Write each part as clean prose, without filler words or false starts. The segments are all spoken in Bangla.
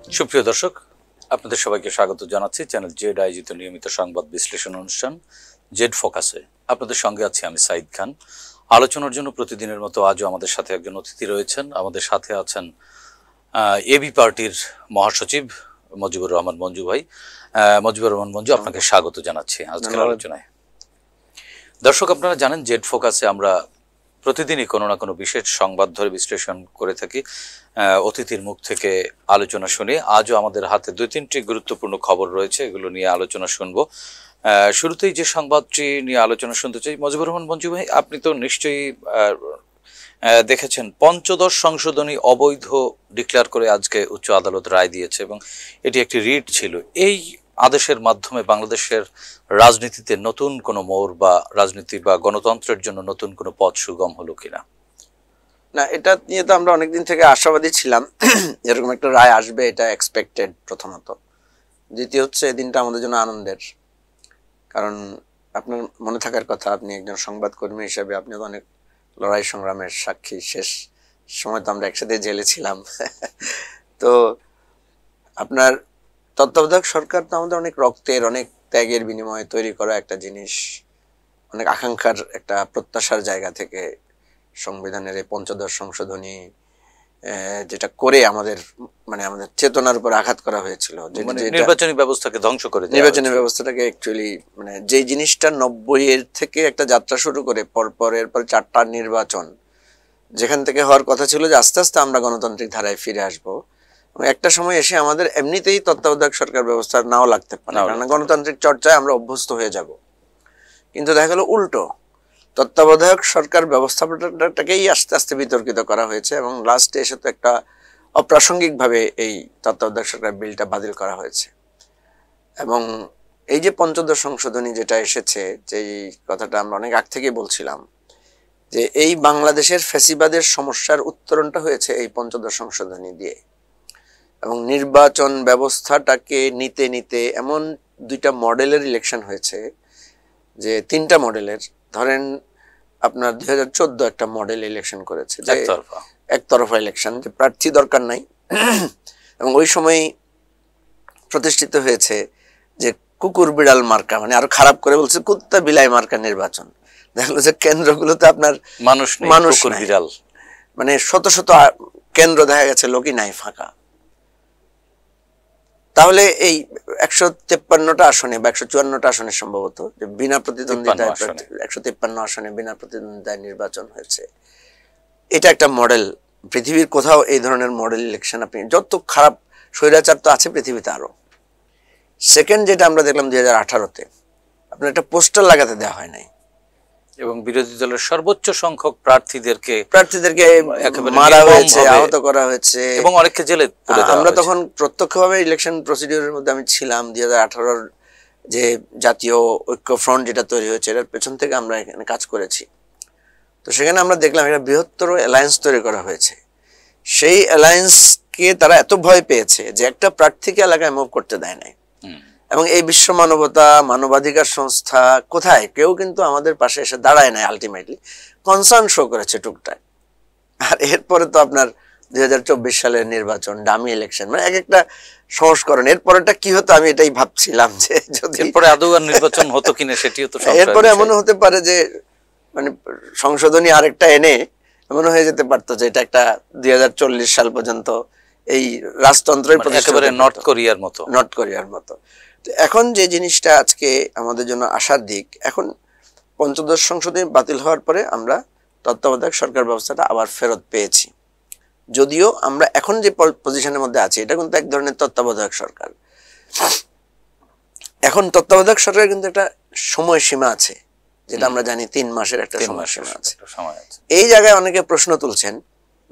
সুপ্রিয় দর্শক, আপনাদের সবাইকে স্বাগত জানাচ্ছি চ্যানেল জেড আয়োজিত নিয়মিত সংবাদ বিশ্লেষণ অনুষ্ঠান জেড ফোকাসে। আপনাদের সঙ্গে আছি আমি সাইদ খান। আলোচনার জন্য প্রতিদিনের মতো আজও আমাদের সাথে একজন অতিথি রয়েছেন। আমাদের সাথে আছেন এবি পার্টির মহাসচিব মজিবুর রহমান মঞ্জু ভাই। মজিবুর রহমান মঞ্জু, আপনাকে স্বাগত জানাচ্ছি আজকের আলোচনায়। দর্শক, আপনারা জানেন জেড ফোকাসে আমরা প্রতিদিনই কোনো না কোনো বিশেষ সংবাদ ধরে বিশ্লেষণ করে থাকি, অতিথির মুখ থেকে আলোচনা শুনে। আজও আমাদের হাতে দুই তিনটি গুরুত্বপূর্ণ খবর রয়েছে, এগুলো নিয়ে আলোচনা শুনবো। শুরুতেই যে সংবাদটি নিয়ে আলোচনা শুনতে চাই, মজিবুর রহমান মঞ্জু ভাই, আপনি তো নিশ্চয়ই দেখেছেন পঞ্চদশ সংশোধনী অবৈধ ডিক্লেয়ার করে আজকে উচ্চ আদালত রায় দিয়েছে এবং এটি একটি রিট ছিল। এই আদেশের মাধ্যমে বাংলাদেশের রাজনীতিতে নতুন কোনো মোড় বা রাজনীতি বা গণতন্ত্রের জন্য নতুন কোনো পথ সুগম হলো কিনা? না, এটা নিয়ে তো আমরা অনেকদিন থেকে আশাবাদী ছিলাম, এরকম একটা রায় আসবে, এটা এক্সপেক্টেড প্রথমত। দ্বিতীয় হচ্ছে, এই দিনটা আমাদের জন্য আনন্দের, কারণ আপনার মনে থাকার কথা, আপনি একজন সংবাদকর্মী হিসেবে আপনি তো অনেক লড়াই সংগ্রামের সাক্ষী। শেষ সময় তো আমরা একসাথে জেলে ছিলাম। তো আপনার তত্ত্বাবধায়ক সরকার তো আমাদের অনেক রক্তের, অনেক ত্যাগের বিনিময়ে তৈরি করা একটা জিনিস, অনেক আকাঙ্ক্ষার, একটা প্রত্যাশার জায়গা থেকে সংবিধানের এই পঞ্চদশ সংশোধনী যেটা করে আমাদের আমাদের চেতনার উপর আঘাত করা হয়েছিল, নির্বাচনী ব্যবস্থাকে ধ্বংস করে, নির্বাচনী ব্যবস্থাটাকে অ্যাকচুয়ালি যে জিনিসটা 90-এর থেকে একটা যাত্রা শুরু করে পরপর এরপর 4টা নির্বাচন, যেখান থেকে হওয়ার কথা ছিল যে আস্তে আস্তে আমরা গণতান্ত্রিক ধারায় ফিরে আসবো, একটা সময় এসে আমাদের এমনিতেই তত্ত্বাবধায়ক সরকার ব্যবস্থা নাও লাগতে পারে, কারণ গণতান্ত্রিক চর্চায় আমরা অভ্যস্ত হয়ে যাব। কিন্তু দেখা গেল উল্টো, তত্ত্বাবধায়ক সরকার ব্যবস্থাপনাটাকেই আস্তে আস্তে বিতর্কিত করা হয়েছে এবং লাস্টে এসে তো একটা অপ্রাসঙ্গিকভাবে এই তত্ত্বাবধায়ক সরকার বিলটা বাতিল করা হয়েছে। এবং এই যে পঞ্চদশ সংশোধনী যেটা এসেছে, যেই কথাটা আমরা অনেক আগ থেকে বলছিলাম যে এই বাংলাদেশের ফ্যাসিবাদের সমস্যার উত্তরণটা হয়েছে এই পঞ্চদশ সংশোধনী দিয়ে। এবং নির্বাচন ব্যবস্থাটাকে নিতে নিতে এমন 2টা মডেলের ইলেকশন হয়েছে, যে 3টা মডেলের, ধরেন আপনার 2014 একটা মডেল ইলেকশন করেছে, যে একতরফা ইলেকশন, যে প্রার্থী দরকার নাই। এবং ওই সময় প্রতিষ্ঠিত হয়েছে যে কুকুর বিড়াল মার্কা, আরো খারাপ করে বলছে কুত্তা বিলাই মার্কা নির্বাচন। দেখলো যে কেন্দ্রগুলোতে আপনার মানুষ বিড়াল, শত শত কেন্দ্র দেখা গেছে লোকই নাই, ফাঁকা। তাহলে এই 153টা আসনে বা 154টা আসনে সম্ভবত যে বিনা প্রতিদ্বন্দ্বিতায় 153 আসনে বিনা প্রতিদ্বন্দ্বিতায় নির্বাচন হয়েছে। এটা একটা মডেল। পৃথিবীর কোথাও এই ধরনের মডেল ইলেকশন, আপনি যত খারাপ স্বৈরাচার তো আছে পৃথিবীতে আরো। সেকেন্ড যেটা আমরা দেখলাম 2018-তে, আপনার একটা পোস্টার লাগাতে দেওয়া হয় নাই এবং বিরোধী দলের সর্বোচ্চ সংখ্যক প্রার্থীদেরকে মারা হয়েছে, আহত করা হয়েছে এবং অনেককে জেলে। আমরা তখন প্রত্যক্ষভাবে ইলেকশন প্রসিডিউরের মধ্যে আমি ছিলাম। 2018-র যে জাতীয় ঐক্য ফ্রন্ট যেটা তৈরি হয়েছে, এটার পেছন থেকে আমরা এখানে কাজ করেছি। তো সেখানে আমরা দেখলাম একটা বৃহত্তর অ্যালায়েন্স তৈরি করা হয়েছে। সেই অ্যালায়েন্সকে তারা এত ভয় পেয়েছে যে একটা প্রার্থীকে এলাকায় মুভ করতে দেয় নাই। এবং এই বিশ্ব মানবতা, মানবাধিকার সংস্থা কোথায়, কেউ কিন্তু আমাদের পাশে এসে দাঁড়ায় নাই। আলটিমেটলি কনসার্ন শো করেছে টুকটাক। আর এরপরে তো আপনার 2024 সালের নির্বাচন, ডামি ইলেকশন, এক একটা সংস্করণ। এরপরেটা কি হতো আমি এটাই ভাবছিলাম, যে যদি এরপরে আদৌ আর নির্বাচন হতো কিনা সেটিও তো। এরপরে এমন হতে পারে যে সংশোধনী আরেকটা এনে এমন হয়ে যেতে পারতো যে এটা একটা 2040 সাল পর্যন্ত এই রাজতন্ত্রের একেবারে নর্থ কোরিয়ার মতো। এখন যে জিনিসটা আজকে আমাদের জন্য আশার দিক, এখন পঞ্চদশ সংশোধনী বাতিল হওয়ার পরে আমরা তত্ত্বাবধায়ক সরকার ব্যবস্থাটা আবার ফেরত পেয়েছি। যদিও আমরা এখন যে পজিশনের মধ্যে আছি, এটা কিন্তু এক ধরনের তত্ত্বাবধায়ক সরকার। এখন তত্ত্বাবধায়ক সরকারের কিন্তু একটা সময়সীমা আছে, যেটা আমরা জানি 3 মাসের একটা সময়সীমা আছে। এই জায়গায় অনেকে প্রশ্ন তুলছেন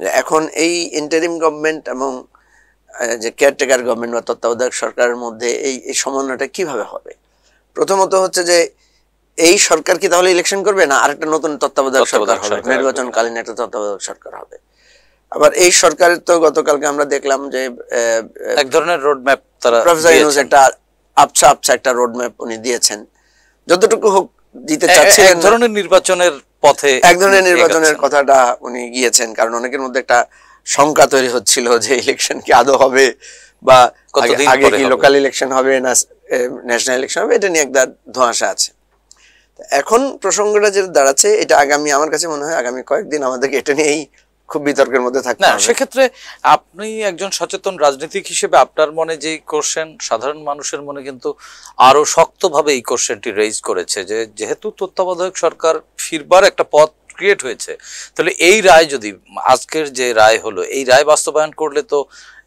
যে এখন এই ইন্টারিম গভর্নমেন্ট এবং যে কেয়ারটেকার গভর্নমেন্ট বা তত্ত্বাবধায়ক সরকারের মধ্যে এই সমন্বয়টা কিভাবে হবে। প্রথমত হচ্ছে যে এই সরকার কি তাহলে ইলেকশন করবে, না আরেকটা নতুন তত্ত্বাবধায়ক সরকার হবে, নির্বাচনকালীন একটা তত্ত্বাবধায়ক সরকার হবে। আবার এই সরকারের তো গতকালকে আমরা দেখলাম যে এক ধরনের রোড ম্যাপ তারা প্রফেসর ইউনূস একটা আবছা একটা রোড ম্যাপ উনি দিয়েছেন, যতটুকু হোক দিতে চাচ্ছিলেন। এক ধরনের নির্বাচনের পথে, এক ধরনের নির্বাচনের কথাটা উনি গিয়েছেন, কারণ অনেকের মধ্যে একটা শঙ্কা তৈরি হচ্ছিল যে ইলেকশন কি আদৌ হবে বা কতদিন আগে পরে কি হবে? লোকাল ইলেকশন হবে না ন্যাশনাল ইলেকশন হবে, এটা নিয়ে একটা ধোঁয়াশা আছে। এখন প্রসঙ্গটা যেটা দাঁড়াচ্ছে, এটা আগামী, আমার কাছে মনে হয় আগামী কয়েকদিন আমাদেরকে এটা নিয়েই খুব বিতর্কের মধ্যে থাকতে না, হবে। সেক্ষেত্রে আপনি একজন সচেতন রাজনীতিক হিসেবে আপনার মনে যে কোশ্চেন, সাধারণ মানুষের মনে কিন্তু আরো শক্তভাবে এই কোশ্চেনটি রেইজ করেছে যে যেহেতু তত্ত্বাবধায়ক সরকার ফিরবার একটা পথ ক্রিয়েট হয়েছে, তাহলে এই রায় যদি, আজকের যে রায় হলো, এই রায় বাস্তবায়ন করলে তো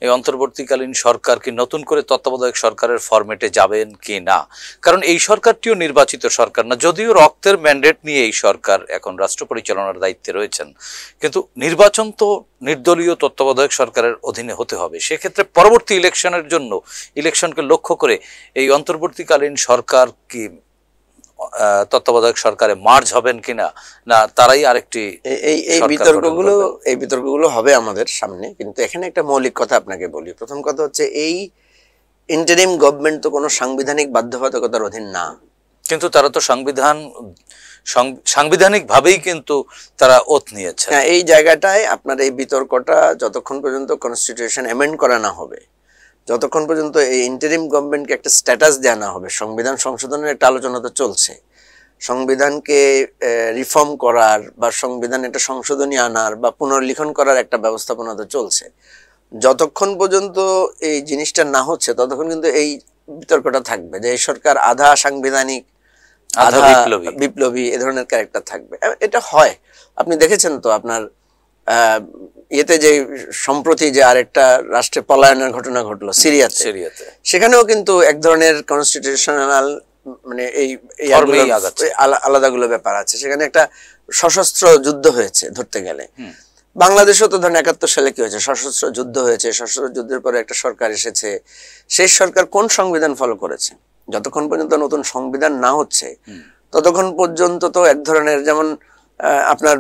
এই অন্তর্বর্তীকালীন সরকার কি নতুন করে তত্ত্বাবধায়ক সরকারের ফরম্যাটে যাবেন কি না? কারণ এই সরকারটিও নির্বাচিত সরকার না, যদিও রক্তের ম্যান্ডেট নিয়ে এই সরকার এখন রাষ্ট্র পরিচালনার দায়িত্বে রয়েছেন, কিন্তু নির্বাচন তো নির্দলীয় তত্ত্বাবধায়ক সরকারের অধীনে হতে হবে। সেক্ষেত্রে পরবর্তী ইলেকশনের জন্য, ইলেকশনকে লক্ষ্য করে এই অন্তর্বর্তীকালীন সরকার কি তত্ত্বাবধায়ক সরকারে মার্জ হবেন কিনা, না তারাই আরেকটি এই বিতর্কগুলো হবে আমাদের সামনে। কিন্তু এখানে একটা মৌলিক কথা আপনাকে বলি। প্রথম কথা হচ্ছে, এই ইন্টারিম গভর্নমেন্ট তো কোনো সাংবিধানিক বাধ্যবাধকতার অধীন না। কিন্তু তারা তো সাংবিধানিক ভাবেই কিন্তু তারা ওথ নিয়েছে। হ্যাঁ, এই জায়গাটায় আপনার এই বিতর্কটা যতক্ষণ পর্যন্ত কনস্টিটিউশন অ্যামেন্ড করা না হবে, যতক্ষণ পর্যন্ত এই ইন্টারিম গভর্নমেন্টকে একটা স্ট্যাটাস দেওয়া না হবে, সংবিধান সংশোধনের একটা আলোচনা তো চলছে, সংবিধানকে রিফর্ম করার বা সংবিধান একটা সংশোধনী আনার বা পুনর্লিখন করার একটা ব্যবস্থাপনা তো চলছে, যতক্ষণ পর্যন্ত এই জিনিসটা না হচ্ছে ততক্ষণ কিন্তু এই বিতর্কটা থাকবে যে এই সরকার আধা সাংবিধানিক আধা বিপ্লবী এ ধরনের ক্যারেক্টার থাকবে। এটা হয়, আপনি দেখেছেন তো আপনার ইয়েতে যে সম্প্রতি যে আরেকটা রাষ্ট্রে পলায়নের ঘটনা ঘটলো সিরিয়াতে, সেখানেও কিন্তু এক ধরনের কনস্টিটিউশনাল মানে এই আলাদাগুলো ব্যাপার আছে। সেখানে একটা সশস্ত্র যুদ্ধ হয়েছে ধরতে গেলে। বাংলাদেশও তো ধরেন 71 সালে কি হয়েছে, সশস্ত্র যুদ্ধ হয়েছে, সশস্ত্র যুদ্ধের পরে একটা সরকার এসেছে। সেই সরকার কোন সংবিধান ফলো করেছে? যতক্ষণ পর্যন্ত নতুন সংবিধান না হচ্ছে ততক্ষণ পর্যন্ত তো এক ধরনের, যেমন আপনার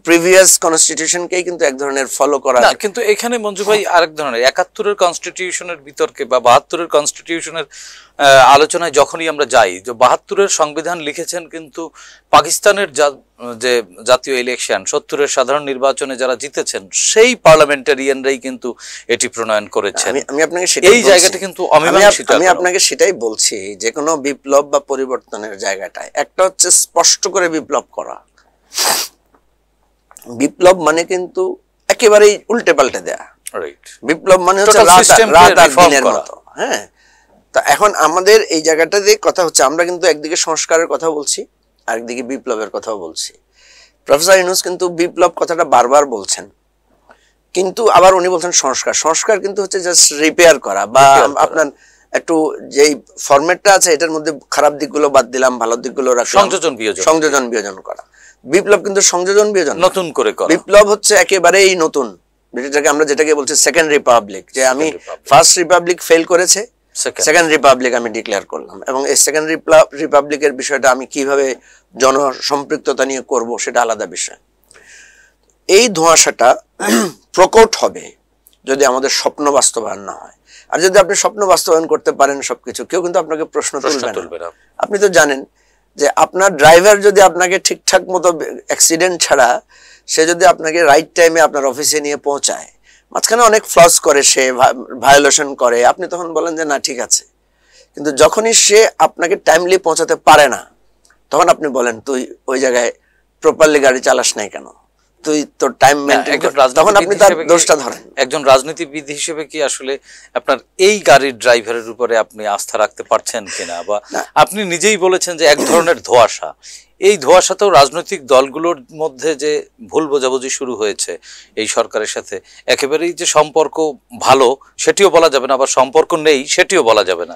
প্রিভিয়াস কনস্টিটিউশনকেই কিন্তু এক ধরনের ফলো করা। কিন্তু এখানে মঞ্জু ভাই আরেক ধরনের 71-এর কনস্টিটিউশনের বিতর্কে বা 72-এর কনস্টিটিউশনের আলোচনায় যখনই আমরা যাই, যে 72-এর সংবিধান লিখেছেন কিন্তু পাকিস্তানের যে জাতীয় ইলেকশন 70-এর সাধারণ নির্বাচনে যারা জিতেছেন সেই পার্লামেন্টারিয়ানরাই কিন্তু এটি প্রণয়ন করেছেন। আমি আপনাকে এই জায়গাটা কিন্তু অমীমাংসিত। আমি আপনাকে সেটাই বলছি, যে কোনো বিপ্লব বা পরিবর্তনের জায়গাটায় একটা হচ্ছে স্পষ্ট করে বিপ্লব করা। বিপ্লব মানে কিন্তু একেবারেই উল্টে পাল্টে দেয়া। বিপ্লব মানে হচ্ছে রাত আর দিনের মতো। হ্যাঁ, তা এখন আমাদের এই জায়গাটাতে কথা হচ্ছে, আমরা কিন্তু একদিকে সংস্কারের কথা বলছি, আরেকদিকে বিপ্লবের কথাও বলছি। প্রফেসর ইউনূস কিন্তু বিপ্লব কথাটা বারবার বলছেন, কিন্তু আবার উনি বলছেন সংস্কার। সংস্কার কিন্তু হচ্ছে জাস্ট রিপেয়ার করা, বা আপনার একটু যেই ফরম্যাটটা আছে এটার মধ্যে খারাপ দিকগুলো বাদ দিলাম, ভালো দিকগুলো রাখলাম, সংযোজন বিয়োজন করা। বিপ্লব কিন্তু সংযোজন বিয়োজন নতুন করে করা। বিপ্লব হচ্ছে একেবারেই নতুন, আমরা যেটাকে বলছি সেকেন্ড রিপাবলিক, যে আমি ফার্স্ট রিপাবলিক ফেল করেছে, সেকেন্ড রিপাবলিক আমি ডিক্লেয়ার করলাম, এবং এই সেকেন্ড রিপাবলিকের বিষয়টা আমি কিভাবে জনসম্পৃক্ততা নিয়ে করব সেটা আলাদা বিষয়। এই ধোঁয়াশাটা প্রকট হবে যদি আমাদের স্বপ্ন বাস্তবায়ন না হয়। আর যদি আপনি স্বপ্ন বাস্তবায়ন করতে পারেন সবকিছু, কেউ কিন্তু আপনাকে প্রশ্ন তুলবে না। আপনি তো জানেন যে আপনার ড্রাইভার যদি আপনাকে ঠিকঠাক মতো অ্যাক্সিডেন্ট ছাড়া সে যদি আপনাকে রাইট টাইমে আপনার অফিসে নিয়ে পৌঁছায়, মাঝখানে অনেক ফ্লস করে, সে ভায়োলেশন করে, আপনি তখন বলেন যে না ঠিক আছে, কিন্তু যখনই সে আপনাকে টাইমলি পৌঁছাতে পারে না তখন আপনি বলেন তুই ওই জায়গায় প্রপারলি গাড়ি চালাস নাই কেন, তুই তোর টাইম মেইনটেইন কর, তখন আপনি তার দোষটা ধরেন। একজন রাজনীতিবিদ হিসেবে কি আসলে আপনার এই গাড়ির ড্রাইভারের উপরে আপনি আস্থা রাখতে পারছেন কিনা? বা আপনি নিজেই বলেছেন যে এক ধরনের ধোঁয়াশা, এই ধোঁয়াশাতেও রাজনৈতিক দলগুলোর মধ্যে যে ভুল বোঝাবুঝি শুরু হয়েছে এই সরকারের সাথে, একেবারেই যে সম্পর্ক ভালো সেটিও বলা যাবে না, আবার সম্পর্ক নেই সেটিও বলা যাবে না।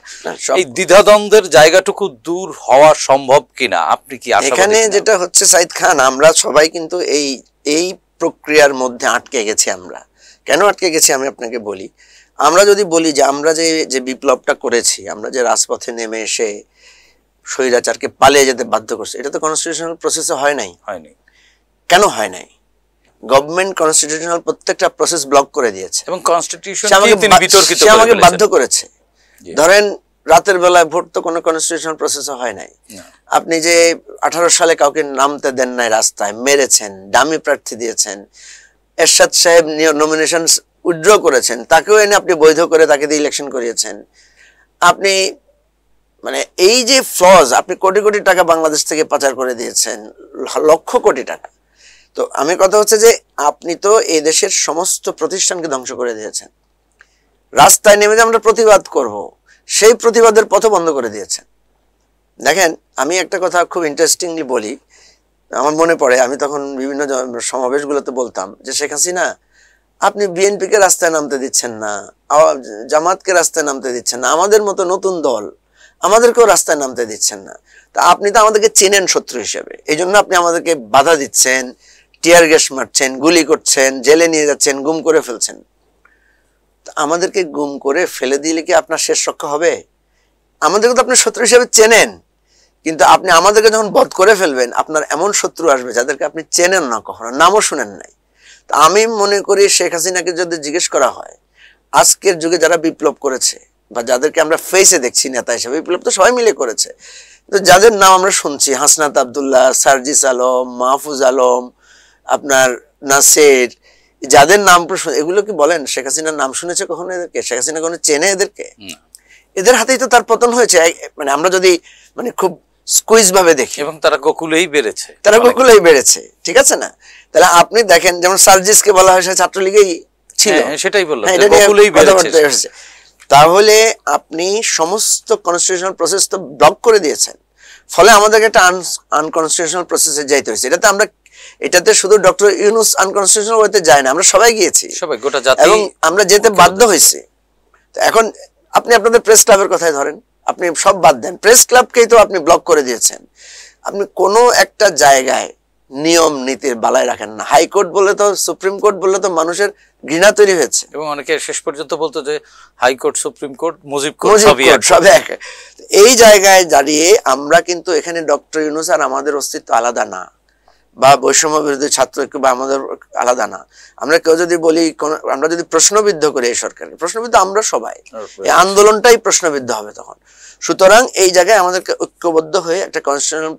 এই দ্বিধাদ্বন্দ্বের জায়গাটুকু দূর হওয়া সম্ভব কিনা আপনি কি আশাবাদী? এখানে যেটা হচ্ছে সাইদ খান, আমরা সবাই কিন্তু এই প্রক্রিয়ার মধ্যে আটকে গেছি। আমরা কেন আটকে গেছি আমি আপনাকে বলি। আমরা যদি বলি যে আমরা যে বিপ্লবটা করেছি, আমরা যে রাজপথে নেমে এসে স্বৈরাচারকে পালিয়ে যেতে বাধ্য করছে, এটা তো কনস্টিটিউশনাল প্রসেসে হয়নি। কেন হয় নাই? গভর্নমেন্ট কনস্টিটিউশনাল প্রত্যেকটা প্রসেস ব্লক করে দিয়েছে এবং কনস্টিটিউশন আমাকে বাধ্য করেছে। ধরেন রাতের বেলায় ভোট তো কোনো কনস্টিটিউশনাল প্রসেসে হয় নাই। আপনি যে 18 সালে কাউকে নামতে দেন নাই রাস্তায়, মেরেছেন, ডামি প্রার্থী দিয়েছেন, এরশাদ সাহেব নমিনেশন উইথড্র করেছেন তাকেও এনে আপনি বৈধ করে তাকে দিয়ে ইলেকশন করিয়েছেন। আপনি মানে এই যে ফ্লজ, আপনি কোটি কোটি টাকা বাংলাদেশ থেকে পাচার করে দিয়েছেন, লক্ষ কোটি টাকা। তো আমি কথা হচ্ছে যে আপনি তো এই দেশের সমস্ত প্রতিষ্ঠানকে ধ্বংস করে দিয়েছেন। রাস্তায় নেমে যে আমরা প্রতিবাদ করব, সেই প্রতিবাদের পথ বন্ধ করে দিয়েছেন। দেখেন, আমি একটা কথা খুব ইন্টারেস্টিংলি বলি, আমার মনে পড়ে আমি তখন বিভিন্ন সমাবেশগুলোতে বলতাম যে শেখ হাসিনা, আপনি বিএনপিকে রাস্তায় নামতে দিচ্ছেন না, জামাতকে রাস্তায় নামতে দিচ্ছেন না, আমাদের মতো নতুন দল আমাদেরকেও রাস্তায় নামতে দিচ্ছেন না। তা আপনি তো আমাদেরকে চেনেন শত্রু হিসেবে, এই জন্য আপনি আমাদেরকে বাধা দিচ্ছেন, টিয়ার গ্যাস মারছেন, গুলি করছেন, জেলে নিয়ে যাচ্ছেন, গুম করে ফেলছেন। আমাদেরকে গুম করে ফেলে দিলে কি আপনার শেষ রক্ষা হবে? আমাদেরকে তো আপনি শত্রু হিসেবে চেনেন, কিন্তু আপনি আমাদেরকে যখন বধ করে ফেলবেন, আপনার এমন শত্রু আসবে যাদেরকে আপনি চেনেন না, কখনো নামও শুনেন নাই। তা আমি মনে করি শেখ হাসিনাকে যদি জিজ্ঞেস করা হয়, আজকের যুগে যারা বিপ্লব করেছে বা যাদেরকে আমরা ফেসে দেখছি নেতা হিসেবে, বিপ্লব তো সবাই মিলে করেছে, তো যাদের নাম আমরা শুনছি, হাসনাত আবদুল্লাহ, সার্জিস আলম, মাহফুজ আলম, আপনার নাসের, যাদের নাম এগুলো কি বলেন শেখ হাসিনার নাম শুনেছে কখনো এদেরকে? শেখ হাসিনা কখনো চেনে এদেরকে? এদের হাতেই তো তার পতন হয়েছে। মানে আমরা যদি মানে খুব স্কুইজ ভাবে দেখি, এবং তারা গোকুলেই বেড়েছে, তারা গোকুলেই বেড়েছে, ঠিক আছে না? তাহলে আপনি দেখেন, যেমন সার্জিসকে বলা হয় সে ছাত্রলীগেই ছিল, সেটাই বললাম, হ্যাঁ, গোকুলেই বেড়েছে। তাহলে আপনি সমস্ত কনস্টিটিউশনাল প্রসেস তো ব্লক করে দিয়েছেন, ফলে আমাদেরকে একটা আনকনস্টিটিউশনাল প্রসেসে যাইতে হয়েছে। এটাতে শুধু ডক্টর ইউনূস আনকনস্টিটিউশনাল ওয়েতে যায় না, আমরা সবাই গিয়েছি, সবাই, গোটা জাতি, এবং আমরা যেতে বাধ্য হয়েছি। তো এখন আপনি আপনাদের প্রেস ক্লাবের কথাই ধরেন, আপনি সব বাদ দেন, প্রেস ক্লাবকেই তো আপনি ব্লক করে দিয়েছেন। আপনি কোনো একটা জায়গায় নিয়ম নীতির বালায় রাখেন না। হাইকোর্ট বললে তো, সুপ্রিম কোর্ট বললে তো মানুষের ঘৃণা তৈরি হয়েছে, এবং অনেকে শেষ পর্যন্ত বলতো যে high court, supreme court, Mujib court সব এক। এই জায়গায় দাঁড়িয়ে আমরা কিন্তু এখানে ডক্টর ইউনূস আর আমাদের অস্তিত্ব আলাদা না, বা বৈষম্য বিরোধী ছাত্র ঐক্য বা আমাদের আলাদা না। আমরা কেউ যদি বলি, আমরা যদি প্রশ্নবিদ্ধ করি এই সরকারকে, প্রশ্নবিদ্ধ আমরা সবাই, এই আন্দোলনটাই প্রশ্নবিদ্ধ হবে তখন। সুতরাং এই জায়গায় আমাদেরকে ঐক্যবদ্ধ হয়ে একটা কনস্টিটিউশনাল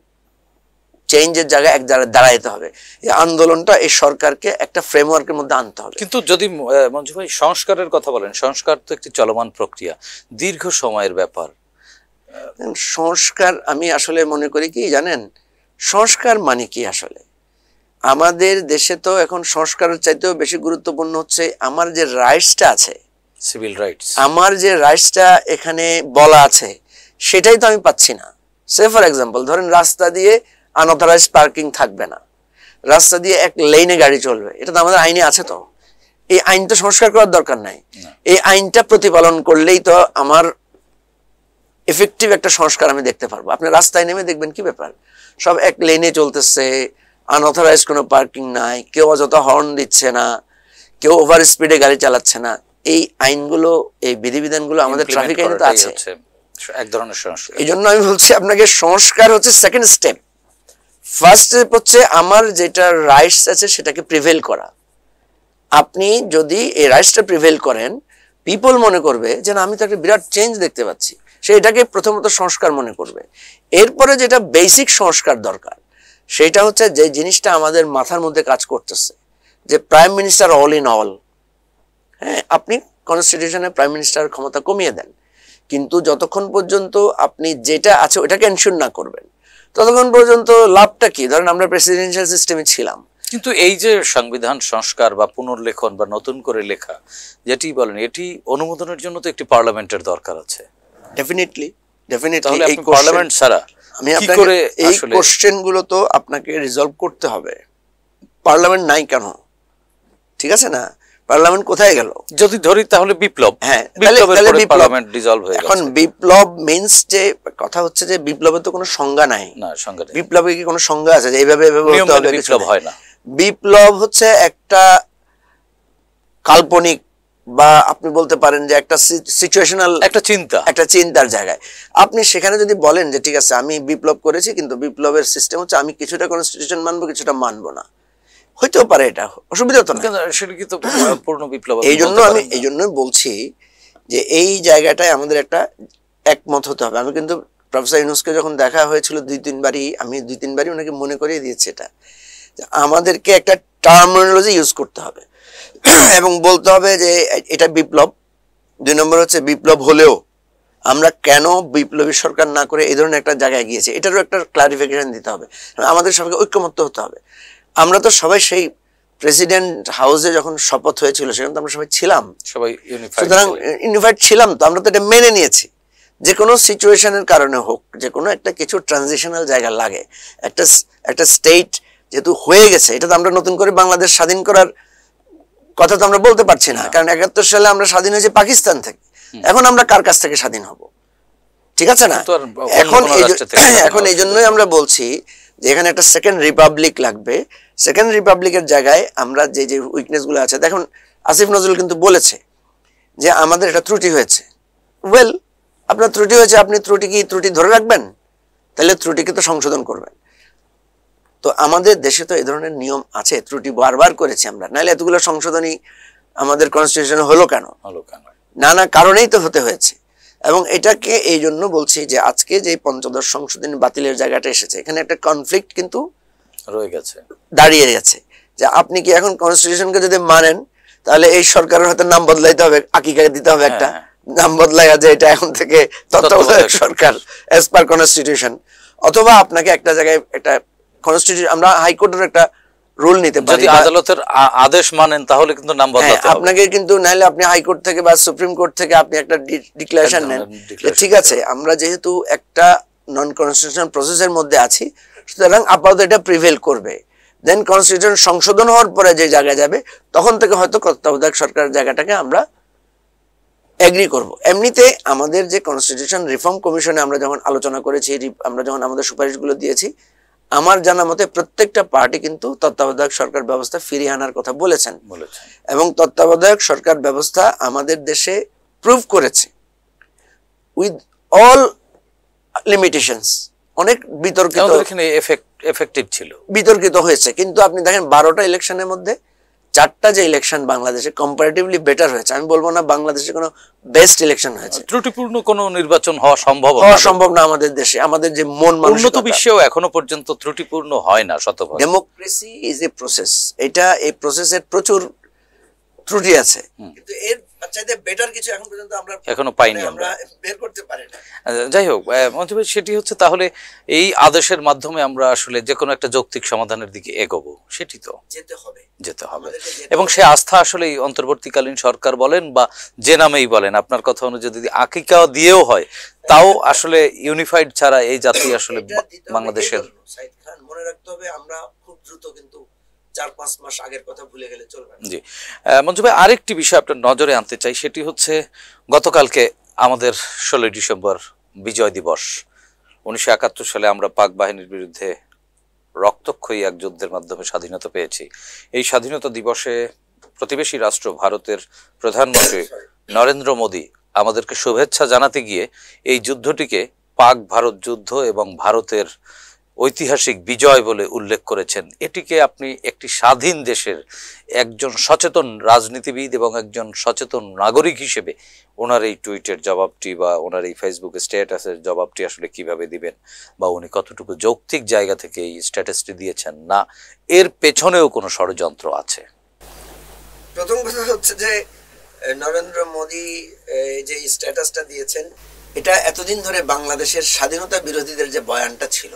চেঞ্জের জায়গায় এক জায়গায় দাঁড়াইতে হবে। এই আন্দোলনটা এই সরকারকে একটা ফ্রেমওয়ার্কের মধ্যে আনতে হবে। কিন্তু যদি মঞ্জু ভাই সংস্কারের কথা বলেন, সংস্কার তো একটি চলমান প্রক্রিয়া, দীর্ঘ সময়ের ব্যাপার। সংস্কার আমি আসলে মনে করি কি জানেন, সংস্কার মানে কি আসলে আমাদের দেশে তো এখন সংস্কারের চাইতেও বেশি গুরুত্বপূর্ণ হচ্ছে আমার যে রাইটসটা আছে, সিভিল রাইটস, আমার যে রাইটসটা এখানে বলা আছে সেটাই তো আমি পাচ্ছি না। সে ফর এক্সাম্পল ধরেন, রাস্তা দিয়ে আনঅথরাইজড পার্কিং থাকবে না, রাস্তা দিয়ে এক লেনে গাড়ি চলবে, এটা তো আমাদের আইনে আছে। তো এই আইন তো সংস্কার করার দরকার নাই, এই আইনটা প্রতিপালন করলেই তো আমার এফেক্টিভ একটা সংস্কার আমি দেখতে পারবো। আপনি রাস্তায় নেমে দেখবেন কি ব্যাপার, সব এক লেনে চলতেছে, আনঅথরাইজ কোনো পার্কিং নাই, কেউ অযথা হর্ন দিচ্ছে না, কেউ ওভার স্পিডে গাড়ি চালাচ্ছে না। এই আইনগুলো, এই বিধিবিধানগুলো আমাদের ট্রাফিক আইনে তো আছে, এক ধরনের সংস্কার। এই জন্য আমি বলছি আপনাকে সংস্কার হচ্ছে সেকেন্ড স্টেপ। ফার্স্ট স্টেপ হচ্ছে আমার যেটা রাইটস আছে সেটাকে প্রিভেল করা। আপনি যদি এই রাইটসটা প্রিভেল করেন, পিপল মনে করবে যে না, আমি তো একটা বিরাট চেঞ্জ দেখতে পাচ্ছি, সে এটাকে প্রথমত সংস্কার মনে করবে। এরপরে যেটা বেসিক সংস্কার দরকার সেটা হচ্ছে যে জিনিসটা আমাদের মাথার মধ্যে কাজ করতেছে, যে prime minister all in all. হ্যাঁ, আপনি কনস্টিটিউশনে প্রাইম মিনিস্টার ক্ষমতা কমিয়ে দেন, কিন্তু যতক্ষণ পর্যন্ত আপনি যেটা আছে ওটাকে এনশিওর না করবেন, ততক্ষণ পর্যন্ত লাভটা কি? ধরেন আমরা প্রেসিডেন্সিয়াল সিস্টেমে ছিলাম, কিন্তু এই যে সংবিধান সংস্কার বা পুনর্লেখন বা নতুন করে লেখা যেটি বলেন, এটি অনুমোদনের জন্য তো একটি পার্লামেন্টের দরকার আছে। ডেফিনেটলি এই পার্লামেন্ট ছাড়া আমি আপনাকে এই কোশ্চেন গুলো তো আপনাকে রিজলভ করতে হবে। পার্লামেন্ট নাই কেন? ঠিক আছে না, পার্লামেন্ট কোথায় গেল? যদি ধরি তাহলে বিপ্লব, হ্যাঁ, বিপ্লবের পরে পার্লামেন্ট ডিসলভ হয়ে গেছে। এখন বিপ্লব মিন্স যে কথা হচ্ছে যে বিপ্লবের তো কোনো সংজ্ঞা নাই। না, সংজ্ঞা নেই। বিপ্লবে কি কোনো সংজ্ঞা আছে যে এইভাবে হতে হবে? বিপ্লব হয় না। বিপ্লব হচ্ছে একটা কাল্পনিক, বা আপনি বলতে পারেন যে একটা সিচুয়েশনাল, একটা চিন্তার জায়গায়। আপনি সেখানে যদি বলেন যে ঠিক আছে আমি বিপ্লব করেছি, কিন্তু বিপ্লবের সিস্টেম হচ্ছে আমি কিছুটা কনস্টিটিউশন মানবো, কিছুটা মানবো না, হইতেও পারে, এটা অসুবিধা তো না। সেটা কি তো পূর্ণ বিপ্লব? এই জন্যই বলছি যে এই জায়গাটায় আমাদের একটা একমত হতে হবে। আমি কিন্তু প্রফেসর ইউনূসকে যখন দেখা হয়েছিল আমি দুই তিনবারই ওনাকে মনে করিয়ে দিয়েছি এটা, আমাদেরকে একটা টার্মিনোলজি ইউজ করতে হবে। এবং বলতে হবে যে এটা বিপ্লব। 2 নম্বর হচ্ছে বিপ্লব হলেও আমরা কেন বিপ্লবী সরকার না করে এই ধরনের একটা জায়গায় গিয়েছি, এটারও একটা ক্লারিফিকেশন দিতে হবে। আমাদের সবাইকে ঐক্যমত্য হতে হবে। আমরা তো সবাই সেই প্রেসিডেন্ট হাউসে যখন শপথ হয়েছিল সেখানে তো আমরা সবাই ছিলাম, সবাই ইউনিফাইড, সুতরাং ইউনিফাইড ছিলাম, তো আমরা তো এটা মেনে নিয়েছি। যে কোনো সিচুয়েশনের কারণে হোক, যে কোনো একটা কিছু ট্রানজিশনাল জায়গা লাগে, একটা স্টেট যেহেতু হয়ে গেছে, এটা তো আমরা নতুন করে বাংলাদেশ স্বাধীন করার কথা তো আমরা বলতে পারছি না, কারণ 71 সালে আমরা স্বাধীন হয়েছি পাকিস্তান থেকে। এখন আমরা কার কাছ থেকে স্বাধীন হব? ঠিক আছে না? এখন এই জন্যই আমরা বলছি যে এখানে একটা সেকেন্ড রিপাবলিক লাগবে। সেকেন্ড রিপাবলিকের জায়গায় আমরা যে যে উইকনেস গুলো আছে, দেখুন আসিফ নজরুল কিন্তু বলেছে যে আমাদের এটা ত্রুটি হয়েছে। ওয়েল, আপনার ত্রুটি হয়েছে, আপনি ত্রুটি ধরে রাখবেন? তাহলে ত্রুটিকে তো সংশোধন করবেন। তো আমাদের দেশে তো এই ধরনের নিয়ম আছে, ত্রুটি বারবার করেছি আমরা, নাহলে এতগুলো সংশোধনী আমাদের কনস্টিটিউশন হলো কেন? নানা কারণেই তো হতে হয়েছে। এবং এটাকে এই জন্য বলছি যে আজকে যে 15 সংশোধনী বাতিলের জায়গাটা এসেছে, এখানে একটা কনফ্লিক্ট কিন্তু রয়ে গেছে, দাঁড়িয়ে গেছে। যে আপনি কি এখন কনস্টিটিউশনকে যদি মানেন, তাহলে এই সরকারের হয়তো নাম বদলাইতে হবে, আকিকাকে দিতে হবে একটা নাম বদলাইয়া, যে এটা এখন থেকে তত্ত্বাবধায়ক সরকার অ্যাজ পার কনস্টিটিউশন। অথবা আপনাকে একটা জায়গায় একটা কনস্টিটিউশন, আমরা হাইকোর্টের একটা রুল নিতে পারি, যদি আদালতের আদেশ মানেন তাহলে কিন্তু নাম বদলাতে হবে আপনাকে, কিন্তু নাইলে আপনি হাইকোর্ট থেকে বা সুপ্রিম কোর্ট থেকে আপনি একটা ডিক্লারেশন নেন, ঠিক আছে আমরা যেহেতু একটা নন কনস্টিটিউশনাল প্রসেসের মধ্যে আছি, সুতরাং আপাতত এটা প্রিভেল করবে। দেন কনস্টিটিউশন সংশোধন হওয়ার পরে যে জায়গায় যাবে, তখন থেকে হয়তো তত্ত্বাবধায়ক সরকারের জায়গাটাকে আমরা এগ্রি করব। এমনিতে আমাদের যে কনস্টিটিউশন রিফর্ম কমিশনে আমরা যখন আলোচনা করেছি, আমরা যখন আমাদের সুপারিশগুলো দিয়েছি, আমার জানা মতে প্রত্যেকটা পার্টি কিন্তু তত্ত্বাবধায়ক সরকার ব্যবস্থা ফিরিয়ে আনার কথা বলেছেন। এবং তত্ত্বাবধায়ক সরকার ব্যবস্থা আমাদের দেশে প্রুভ করেছে উইথ অল লিমিটেশনস, অনেক বিতর্কিত হয়েছে। কিন্তু আপনি দেখেন 12টা ইলেকশনের মধ্যে 4টা যে ইলেকশন বাংলাদেশে কম্পারেটিভলি বেটার হয়েছে। আমি বলবো না বাংলাদেশে কোনো বেস্ট ইলেকশন হয়েছে, ত্রুটিপূর্ণ কোনো নির্বাচন হওয়া সম্ভব না আমাদের দেশে। আমাদের যে মন মানসিকতা, উন্নত বিশ্বেও এখনো পর্যন্ত ত্রুটিপূর্ণ হয় না শতভাগ। ডেমোক্রেসি ইজ এ প্রসেস, এটা এই প্রসেসের প্রচুর ত্রুটি আছে, কিন্তু এর চাইতে বেটার কিছু এখন পর্যন্ত আমরা এখনো পাইনি, আমরা বের করতে পারি না। যাই হোক, মন্তব্য সেটি হচ্ছে তাহলে এই আদেশের মাধ্যমে আমরা আসলে যে কোনো একটা যৌক্তিক সমাধানের দিকে এগোবো, সেটি তো যেতে হবে। এবং সে আস্থা আসলে অন্তর্বর্তীকালীন সরকার বলেন বা যে নামেই বলেন, আপনার কথা অনুযায়ী যদি আকিকা দিয়েও হয়, তাও আসলে ইউনিফাইড ছাড়া এই জাতি আসলে বাংলাদেশের, মনে রাখতে হবে আমরা খুব দ্রুত কিন্তু 4-5 মাস আগের কথা ভুলে গেলে চলবে না। জি মঞ্জু ভাই, আরেকটি বিষয় আপনার নজরে আনতে চাই, সেটি হচ্ছে গতকালকে আমাদের 16 ডিসেম্বর বিজয় দিবস। 1971 সালে আমরা পাক বাহিনীর বিরুদ্ধে রক্তক্ষয়ী এক যুদ্ধের মাধ্যমে স্বাধীনতা পেয়েছি। এই স্বাধীনতা দিবসে প্রতিবেশী রাষ্ট্র ভারতের প্রধানমন্ত্রী নরেন্দ্র মোদী আমাদেরকে শুভেচ্ছা জানাতে গিয়ে এই যুদ্ধটিকে পাক ভারত যুদ্ধ এবং ভারতের ঐতিহাসিক বিজয় বলে উল্লেখ করেছেন। এটিকে আপনি একটি স্বাধীন দেশের একজন সচেতন রাজনীতিবিদ এবং একজন সচেতন নাগরিক হিসেবে ওনার এই টুইটের জবাবটি বা ওনার এই ফেসবুক স্ট্যাটাসের জবাবটি আসলে কিভাবে দিবেন, বা উনি কতটুকু যৌক্তিক জায়গা থেকে এই স্ট্যাটাসটি দিয়েছেন, না এর পেছনেও কোনো ষড়যন্ত্র আছে? প্রথম কথা হচ্ছে যে নরেন্দ্র মোদী যে স্ট্যাটাসটা দিয়েছেন, এটা এতদিন ধরে বাংলাদেশের স্বাধীনতা বিরোধীদের যে বয়ানটা ছিল,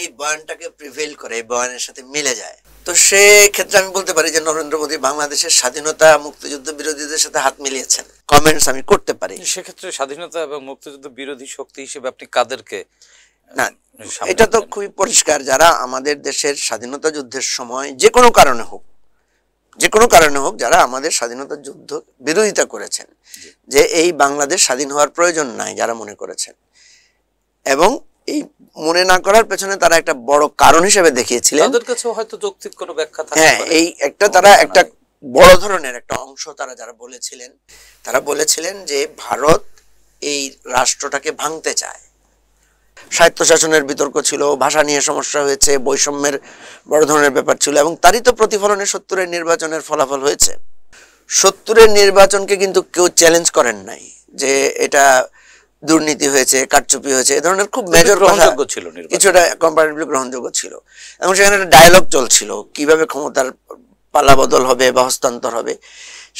এই বয়ানটাকে প্রিভেল করে, এই বয়ানের সাথে মিলে যায়। তো সে ক্ষেত্রে আমি বলতে পারি যে নরেন্দ্র মোদী বাংলাদেশের স্বাধীনতা মুক্তিযুদ্ধ বিরোধীদের সাথে হাত মিলিয়েছেন, কমেন্টস আমি করতে পারি। সেক্ষেত্রে স্বাধীনতা এবং মুক্তিযুদ্ধ বিরোধী শক্তি হিসেবে আপনি কাদেরকে? না, এটা তো খুবই পরিষ্কার, যারা আমাদের দেশের স্বাধীনতা যুদ্ধের সময় যে কোনো কারণে হোক যারা আমাদের স্বাধীনতা যুদ্ধ বিরোধিতা করেছেন, যে এই বাংলাদেশ স্বাধীন হওয়ার প্রয়োজন নাই, যারা মনে করেছেন, এবং এই মনে না করার পেছনে তারা একটা বড় কারণ হিসেবে দেখিয়েছিলেন, তাদের কাছে হয়তো যৌক্তিক কোনো ব্যাখ্যা থাকতে পারে। এই একটা তারা একটা বড় ধরনের একটা অংশ তারা যারা বলেছিলেন, তারা বলেছিলেন যে ভারত এই রাষ্ট্রটাকে ভাঙতে চায়। স্বায়ত্তশাসনের বিতর্ক ছিল, ভাষা নিয়ে সমস্যা হয়েছে, বৈষম্যের বড় ধরনের ব্যাপার ছিল, এবং তারই তো প্রতিফলনে 70-এর নির্বাচনের ফলাফল হয়েছে। 70-এর নির্বাচনকে কিন্তু কেউ চ্যালেঞ্জ করেন নাই যে এটা দুর্নীতি হয়েছে, কারচুপি হয়েছে, এ ধরনের খুব মেজর গ্রহণযোগ্য ছিল, কিছুটা কম্পারেটিভলি গ্রহণযোগ্য ছিল। এবং সেখানে একটা ডায়ালগ চলছিল কিভাবে ক্ষমতার পালাবদল হবে বা হস্তান্তর হবে,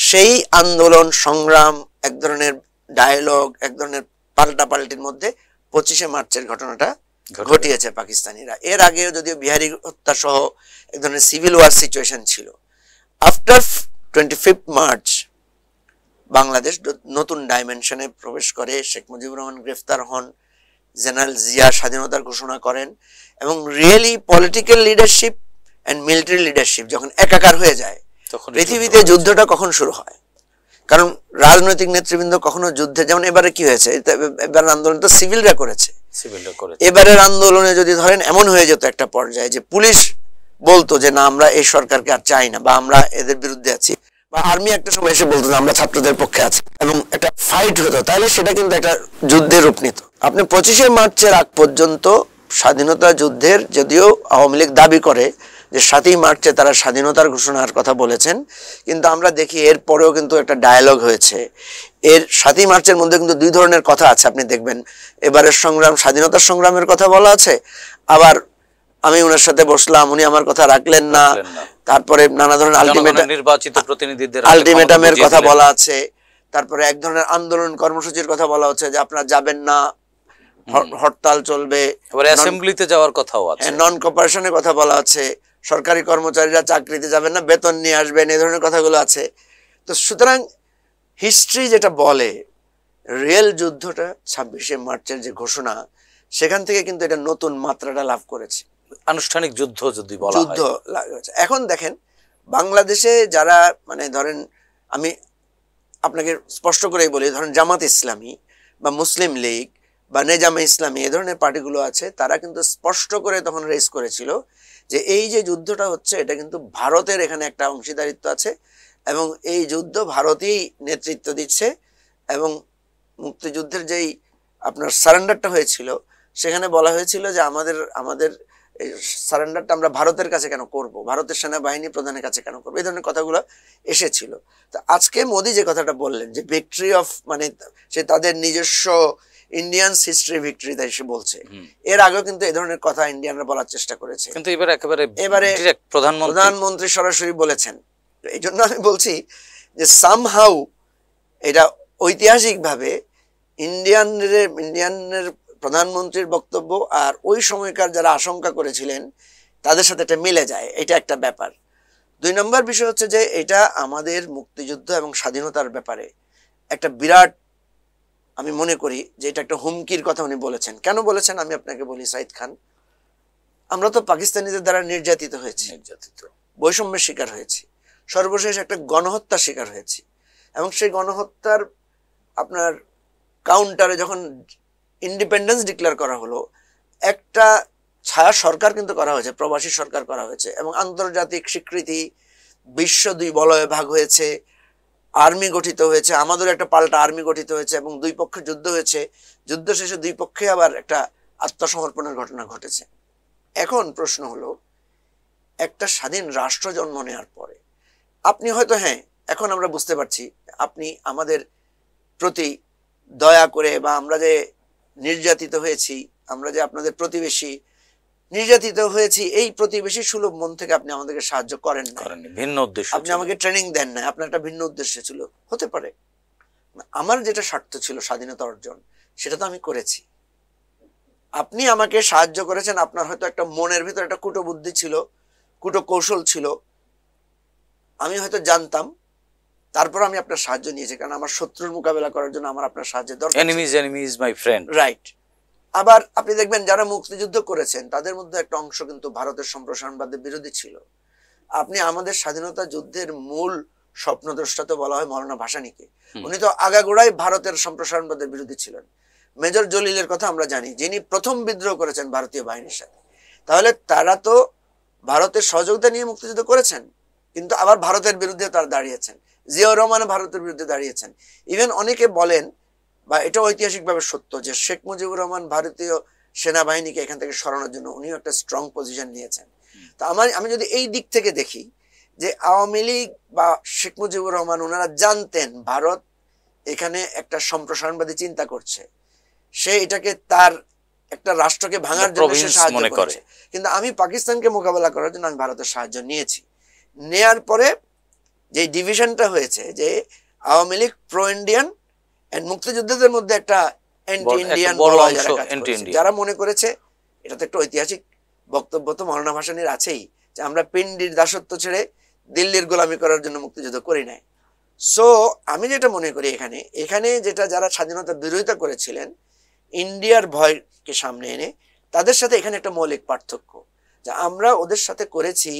সেই আন্দোলন সংগ্রাম, এক ধরনের ডায়ালগ, এক ধরনের পাল্টাপাল্টির মধ্যে 25শে মার্চের ঘটনাটা ঘটিয়েছে পাকিস্তানিরা। এর আগেও যদিও বিহারি হত্যা সহ এক ধরনের সিভিল ওয়ার সিচুয়েশন ছিল। আফটার 25 মার্চ বাংলাদেশ নতুন ডাইমেনশনে প্রবেশ করে, শেখ মুজিবুর রহমান গ্রেফতার হন, জেনারেল জিয়া স্বাধীনতার ঘোষণা করেন, এবং really political leadership and military leadership যখন একাকার হয়ে যায়, পৃথিবীতে যুদ্ধটা কখন শুরু হয়? কারণ রাজনৈতিক নেতৃবৃন্দ কখনো যুদ্ধে, যেমন এবারে কি হয়েছে, এবার আন্দোলন তো সিভিলরা করেছে, এবারের আন্দোলনে যদি ধরেন এমন হয়ে যেত একটা পর্যায়ে যে পুলিশ বলতো যে না, আমরা এই সরকারকে আর চাই না, বা আমরা এদের বিরুদ্ধে আছি, বা আর্মি একটা সময় এসে বলতো আমরা ছাত্রদের পক্ষে আছি, এবং একটা ফাইট হতো, তাহলে সেটা কিন্তু একটা যুদ্ধের রূপ নিত। আপনি 25শে মার্চের আগ পর্যন্ত স্বাধীনতা যুদ্ধের, যদিও আওয়ামী লীগ দাবি করে যে 7ই মার্চে তারা স্বাধীনতার ঘোষণার কথা বলেছেন, কিন্তু আমরা দেখি এর পরেও কিন্তু একটা ডায়ালগ হয়েছে। এর 7ই মার্চের মধ্যে কিন্তু দুই ধরনের কথা আছে, আপনি দেখবেন এবারের সংগ্রাম স্বাধীনতার সংগ্রামের কথা বলা আছে, আবার আমি ওনার সাথে বসলাম, উনি আমার কথা রাখলেন না, তারপরে নানা ধরনের আলটিমেটামের কথা বলা আছে, তারপরে এক ধরনের আন্দোলন কর্মসূচির কথা বলা হচ্ছে যে আপনারা যাবেন না, হরতাল চলবে, অ্যাসেম্বলিতে যাওয়ার কথাও আছে, নন কোঅপারেশনের কথা বলা আছে, সরকারি কর্মচারীরা চাকরিতে যাবেন না, বেতন নিয়ে আসবেন, এই ধরনের কথাগুলো আছে। তো সুতরাং হিস্ট্রি যেটা বলে, রিয়েল যুদ্ধটা 26শে মার্চের যে ঘোষণা, সেখান থেকে কিন্তু এটা নতুন মাত্রাটা লাভ করেছে, আনুষ্ঠানিক যুদ্ধ যদি বলা হয়, যুদ্ধ লাগছে। এখন দেখেন বাংলাদেশে যারা, মানে ধরেন আমি আপনাকে স্পষ্ট করেই বলি, ধরেন জামাত ইসলামী বা মুসলিম লীগ বা নেজামে ইসলামী, এই ধরনের পার্টিগুলো আছে, তারা কিন্তু স্পষ্ট করে তখন রেজ করেছিল যে এই যে যুদ্ধটা হচ্ছে, এটা কিন্তু ভারতের এখানে একটা অংশীদারিত্ব আছে, এবং এই যুদ্ধ ভারতই নেতৃত্ব দিচ্ছে, এবং মুক্তিযুদ্ধের যেই আপনার সারেন্ডারটা হয়েছিল, সেখানে বলা হয়েছিল যে আমাদের এই সারেন্ডারটা আমরা ভারতের কাছে কেন করব, ভারতের সেনাবাহিনী প্রধানের কাছে কেন করবো, এই ধরনের কথাগুলো এসেছিল। তো আজকে মোদি যে কথাটা বললেন যে ভিক্টরি অফ, মানে সে তাদের নিজস্ব ইন্ডিয়ান হিস্ট্রি ভিক্টরি তাই সে বলছে, এর আগেও কিন্তু এই ধরনের কথা ইন্ডিয়ানরা বলার চেষ্টা করেছে, কিন্তু এবারে প্রধানমন্ত্রী সরাসরি বলেছেন। এই জন্য আমি বলছি যে সামহাউ এটা ঐতিহাসিকভাবে ইন্ডিয়ানের প্রধানমন্ত্রীর বক্তব্য আর ওই সময়কার যারা আশঙ্কা করেছিলেন তাদের সাথে এটা মিলে যায়, এটা একটা ব্যাপার। 2 নম্বর বিষয় হচ্ছে যে এটা আমাদের মুক্তিযুদ্ধ এবং স্বাধীনতার ব্যাপারে একটা বিরাট, আমি মনে করি যে এটা একটা হুমকির কথা উনি বলেছেন। কেন বলেছেন আমি আপনাকে বলি, সাইদ খান, আমরা তো পাকিস্তানিদের দ্বারা নির্যাতিত হয়েছি, বৈষম্যের শিকার হয়েছি, সর্বশেষ একটা গণহত্যার শিকার হয়েছি, এবং সেই গণহত্যার আপনার কাউন্টারে যখন ইন্ডিপেন্ডেন্স ডিক্লেয়ার করা হলো, একটা ছায়া সরকার কিন্তু করা হয়েছে, প্রবাসী সরকার করা হয়েছে, এবং আন্তর্জাতিক স্বীকৃতি, বিশ্ব 2 বলয়ে ভাগ হয়েছে, আর্মি গঠিত হয়েছে, আমাদের একটা পাল্টা আর্মি গঠিত হয়েছে, এবং 2 পক্ষে যুদ্ধ হয়েছে, যুদ্ধ শেষে 2 পক্ষে আবার একটা আত্মসমর্পণের ঘটনা ঘটেছে। এখন প্রশ্ন হলো, একটা স্বাধীন রাষ্ট্র জন্ম নেওয়ার পরে আপনি হয়তো, হ্যাঁ এখন আমরা বুঝতে পারছি আপনি আমাদের প্রতি দয়া করে, বা আমরা যে নির্যাতিত হয়েছি, আমরা যে আপনাদের প্রতিবেশী নির্যাতিত হয়েছি, এই প্রতিবেশী সুলভ মন থেকে আপনি আমাদেরকে সাহায্য করেন না, ভিন্ন উদ্দেশ্য, আপনি আমাকে ট্রেনিং দেন না, আপনার একটা ভিন্ন উদ্দেশ্য ছিল, হতে পারে। আমার যেটা স্বার্থ ছিল স্বাধীনতা অর্জন, সেটা তো আমি করেছি, আপনি আমাকে সাহায্য করেছেন, আপনার হয়তো একটা মনের ভিতরে একটা কূটবুদ্ধি ছিল, কূট কৌশল ছিল, আমি হয়তো জানতাম, তারপর আমি আপনার সাহায্য নিয়েছি, কারণ আমার শত্রুর মোকাবেলা করার জন্য আমার আপনার সাহায্যের দরকার। Enemy is my friend, right. আবার আপনি দেখবেন যারা মুক্তিযুদ্ধ করেছেন তাদের মধ্যে একটা অংশ কিন্তু ভারতের সম্প্রসারণবাদের বিরোধী ছিল। আপনি আমাদের স্বাধীনতা যুদ্ধের মূল স্বপ্নদ্রষ্টা তো বলা হয় মৌলানা ভাসানীকে, উনি তো আগাগোড়াই ভারতের সম্প্রসারণবাদের বিরোধী ছিলেন। মেজর জলিলের কথা আমরা জানি, যিনি প্রথম বিদ্রোহ করেছেন ভারতীয় বাহিনীর সাথে, তাহলে তারা তো ভারতের সহযোগিতা নিয়ে মুক্তিযুদ্ধ করেছেন, কিন্তু আবার ভারতের বিরুদ্ধে তারা দাঁড়িয়েছেন। জিয়াউর রহমান ভারতের বিরুদ্ধে দাঁড়িয়েছেন। ইভেন অনেকে বলেন, বা এটা ঐতিহাসিকভাবে সত্য, যে শেখ মুজিবুর রহমান ভারতীয় সেনাবাহিনীকে এখান থেকে সরানোর জন্য উনিও একটা স্ট্রং পজিশন নিয়েছেন। তা আমি যদি এই দিক থেকে দেখি যে আওয়ামী লীগ বা শেখ মুজিবুর রহমান ওনারা জানতেন ভারত এখানে একটা সম্প্রসারণবাদী চিন্তা করছে, সে এটাকে তার একটা রাষ্ট্রকে ভাঙার জন্য সে সাহায্য করেছে, কিন্তু আমি পাকিস্তানকে মোকাবেলা করার জন্য আমি ভারতের সাহায্য নিয়েছি। নেয়ার পরে যে ডিভিশনটা হয়েছে যে Awami League pro Indian and মুক্তিযোদ্ধাদের মধ্যে একটা অ্যান্টি ইন্ডিয়ান বড় বলা হয় অংশ যারা কাজ anti করেছে। Indian। যারা মনে করেছে, এটা তো একটা ঐতিহাসিক বক্তব্য তো মৌলানা ভাসানীর আছেই, যে আমরা পিন্ডির দাসত্ব ছেড়ে দিল্লির গোলামি করার জন্য মুক্তিযুদ্ধ করি নাই। সো আমি যেটা মনে করি এখানে এখানে যেটা যারা স্বাধীনতার বিরোধিতা করেছিলেন ইন্ডিয়ার ভয়কে সামনে এনে, তাদের সাথে এখানে একটা মৌলিক পার্থক্য, যে আমরা ওদের সাথে করেছি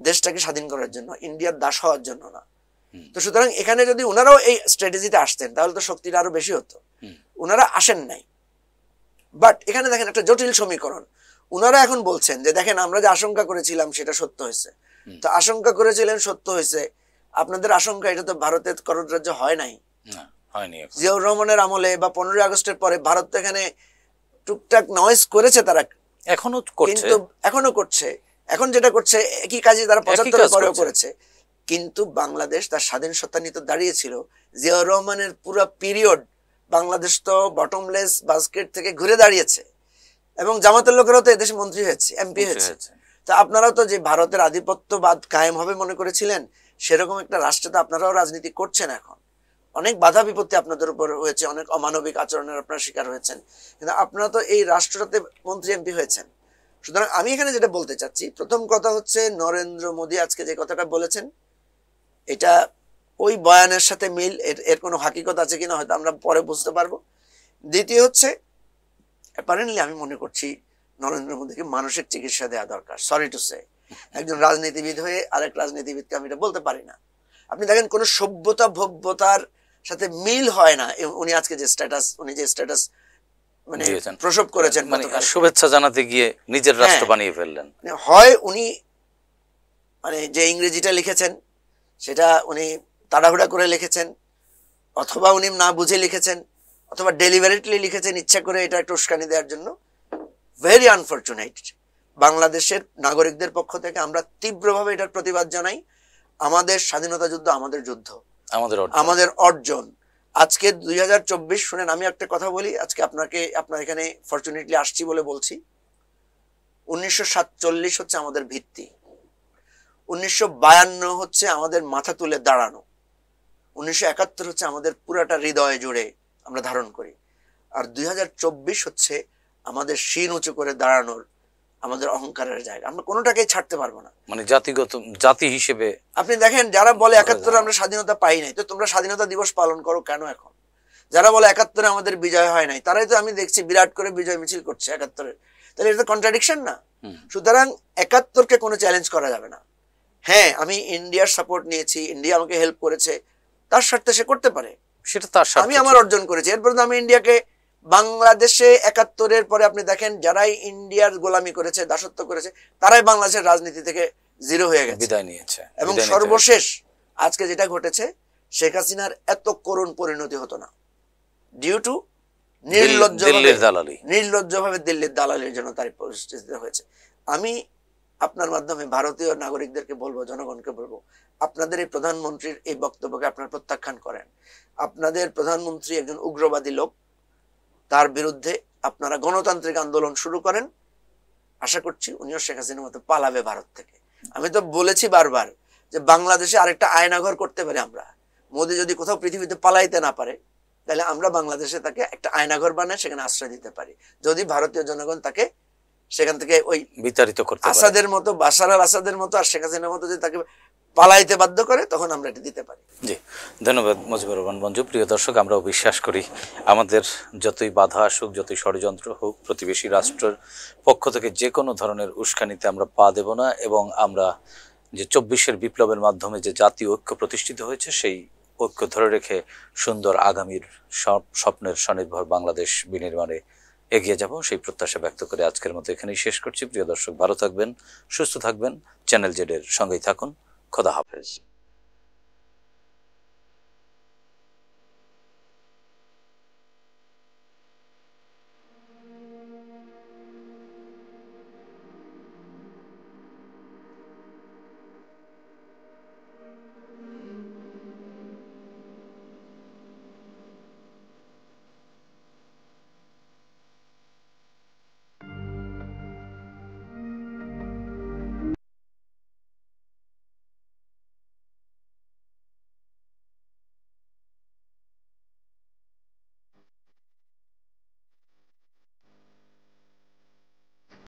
দেশটাকে স্বাধীন করার জন্য, ইন্ডিয়ার দাস হওয়ার জন্য না। তো সুতরাং এখানে যদি ওনারাও এই স্ট্র্যাটেজিতে আসতেন তাহলে তো শক্তিটা আরো বেশি হতো। ওনারা আসেন নাই। বাট এখানে দেখেন একটা জটিল সমীকরণ। ওনারা এখন বলছেন যে দেখেন আমরা যে আশঙ্কা করেছিলাম সেটা সত্য হয়েছে। তো আশঙ্কা করেছিলেন সত্য হয়েছে, আপনাদের আশঙ্কা এটা তো ভারতের করদ রাজ্য হয় নাই, হয়নি। জিয়াউর রহমানের আমলে বা 15ই আগস্টের পরে ভারত তো এখানে টুকটাক নয়েজ করেছে, তারা এখনো করছে, কিন্তু এখনো করছে। এখন যেটা করছে একই কাজই তারা 75 পরেও করেছে। কিন্তু বাংলাদেশ তার স্বাধীন সত্তা নিয়ে তো দাঁড়িয়েছিল। জিয়াউর রহমানের পুরো পিরিয়ড বাংলাদেশ তো বটমলেস বাস্কেট থেকে ঘুরে দাঁড়িয়েছে, এবং জামাতের লোকেরাও তো এদেশে মন্ত্রী হয়েছে, এমপি হয়েছে। তো আপনারাও তো যে ভারতের আধিপত্যবাদ কায়েম হবে মনে করেছিলেন, সেরকম একটা রাষ্ট্রে তো আপনারাও রাজনীতি করছেন। এখন অনেক বাধা বিপত্তি আপনাদের উপর হয়েছে, অনেক অমানবিক আচরণের আপনারা শিকার হয়েছেন, কিন্তু আপনারা তো এই রাষ্ট্রটাতে মন্ত্রী এমপি হয়েছেন। সুতরাং আমি এখানে যেটা বলতে চাচ্ছি, প্রথম কথা হচ্ছে নরেন্দ্র মোদী আজকে যে কথাটা বলেছেন এটা ওই বয়ানের সাথে মিল, এর কোনো হাকিকত আছে কিনা হয়তো আমরা পরে বুঝতে পারবো। দ্বিতীয় হচ্ছে অ্যাপারেন্টলি আমি মনে করছি নরেন্দ্র মোদীকে মানসিক চিকিৎসা দেওয়া দরকার। সরি টু সে, একজন রাজনীতিবিদ হয়ে আরেক রাজনীতিবিদকে আমি এটা বলতে পারি না। আপনি দেখেন কোন সভ্যতা ভব্যতার সাথে মিল হয় না। উনি আজকে যে স্ট্যাটাস মানে প্রসব করেছেন, মানে শুভেচ্ছা জানাতে গিয়ে নিজের রাষ্ট্র বানিয়ে ফেললেন। হয় উনি মানে যে ইংরেজিটা লিখেছেন সেটা উনি তাড়াহুড়া করে লিখেছেন, অথবা উনি না বুঝে লিখেছেন, অথবা ডেলিভারেটলি লিখেছেন ইচ্ছা করে এটা একটা উস্কানি দেওয়ার জন্য। Very unfortunate. বাংলাদেশের নাগরিকদের পক্ষ থেকে আমরা তীব্রভাবে এটার প্রতিবাদ জানাই। আমাদের স্বাধীনতা যুদ্ধ আমাদের যুদ্ধ, আমাদের অর্জন। আজকে 2024 শুনেন, আমি একটা কথা বলি, আজকে আপনার এখানে ফরচুনেটলি আসছি বলে বলছি। 1947 হচ্ছে আমাদের ভিত্তি, 1952 হচ্ছে আমাদের মাথা তুলে দাঁড়ানো, 1971 হচ্ছে আমাদের পুরাটা হৃদয়ে জুড়ে আমরা ধারণ করি, আর 2024 হচ্ছে আমাদের শির উঁচু করে দাঁড়ানোর আমাদের অহংকারের জায়গা। আমরা কোনোটাকেই ছাড়তে পারবো না, মানে জাতি হিসেবে। আপনি দেখেন যারা বলে 71 আমরা স্বাধীনতা পাই নাই, তো তোমরা স্বাধীনতা দিবস পালন করো কেন এখন? যারা বলে 71 আমাদের বিজয় হয় নাই, তারাই তো আমি দেখছি বিরাট করে বিজয় মিছিল করছে 71-এর। তাহলে এটা তো কন্ট্রাডিকশন না? সুতরাং 71-কে কোনো চ্যালেঞ্জ করা যাবে না। হ্যাঁ, আমি ইন্ডিয়ার সাপোর্ট নিয়েছি, ইন্ডিয়া আমাকে হেল্প করেছে, তার স্বার্থে সে করতে পারে, সেটা তার স্বার্থ। আমি আমার অর্জন করেছি, এরপর আমি ইন্ডিয়াকে বাংলাদেশে 71-এর পরে আপনি দেখেন যারাই ইন্ডিয়ার গোলামি করেছে, দাসত্ব করেছে, তারাই বাংলাদেশের রাজনীতি থেকে জিরো হয়ে গেছে, বিদায় নিয়েছে। এবং সর্বশেষ আজকে যেটা ঘটেছে, শেখ হাসিনার এত করুণ পরিণতি হতো না ডিউ টু নির্লজ্জভাবে দিল্লির দালালির জন্য তার পরিস্থিতি হয়েছে। আমি আপনার মাধ্যমে ভারতীয় নাগরিকদেরকে বলবো, জনগণকে বলবো, আপনাদের এই প্রধানমন্ত্রীর এই বক্তব্যকে আপনারা প্রত্যাখ্যান করেন। আপনাদের প্রধানমন্ত্রী একজন উগ্রবাদী লোক, তার বিরুদ্ধে আপনারা গণতান্ত্রিক আন্দোলন শুরু করেন। আশা করছি উনিও শেখ হাসিনার মতো পালাবে ভারত থেকে। আমি তো বলেছি বারবার যে বাংলাদেশে আরেকটা আয়নাঘর করতে পারি আমরা। মোদী যদি কোথাও পৃথিবীতে পালাইতে না পারে, তাহলে আমরা বাংলাদেশে তাকে একটা আয়নাঘর বানায় সেখানে আশ্রয় দিতে পারি, যদি ভারতীয় জনগণ তাকে সেখান থেকে ওই বিতাড়িত করতে পারে, আসাদের মতো, বাশার আল আসাদের মতো আর শেখ হাসিনার মতো যদি তাকে পালাইতে বাধ্য করে, তখন আমরা এটা দিতে পারি। জি, ধন্যবাদ মুজিবুর রহমান মঞ্জু। প্রিয় দর্শক, আমরাও বিশ্বাস করি আমাদের যতই বাধা আসুক, যতই ষড়যন্ত্র হোক, প্রতিবেশী রাষ্ট্রের পক্ষ থেকে যে কোনো ধরনের উস্কানিতে আমরা পা দেব না, এবং আমরা যে 24-এর বিপ্লবের মাধ্যমে যে জাতীয় ঐক্য প্রতিষ্ঠিত হয়েছে, সেই ঐক্য ধরে রেখে সুন্দর আগামীর স্বপ্নের স্বনির্ভর বাংলাদেশ বিনির্মাণে এগিয়ে যাব, সেই প্রত্যাশা ব্যক্ত করে আজকের মতো এখানেই শেষ করছি। প্রিয় দর্শক, ভালো থাকবেন, সুস্থ থাকবেন, চ্যানেল জেড এর সঙ্গেই থাকুন। খোদা হাফেজ।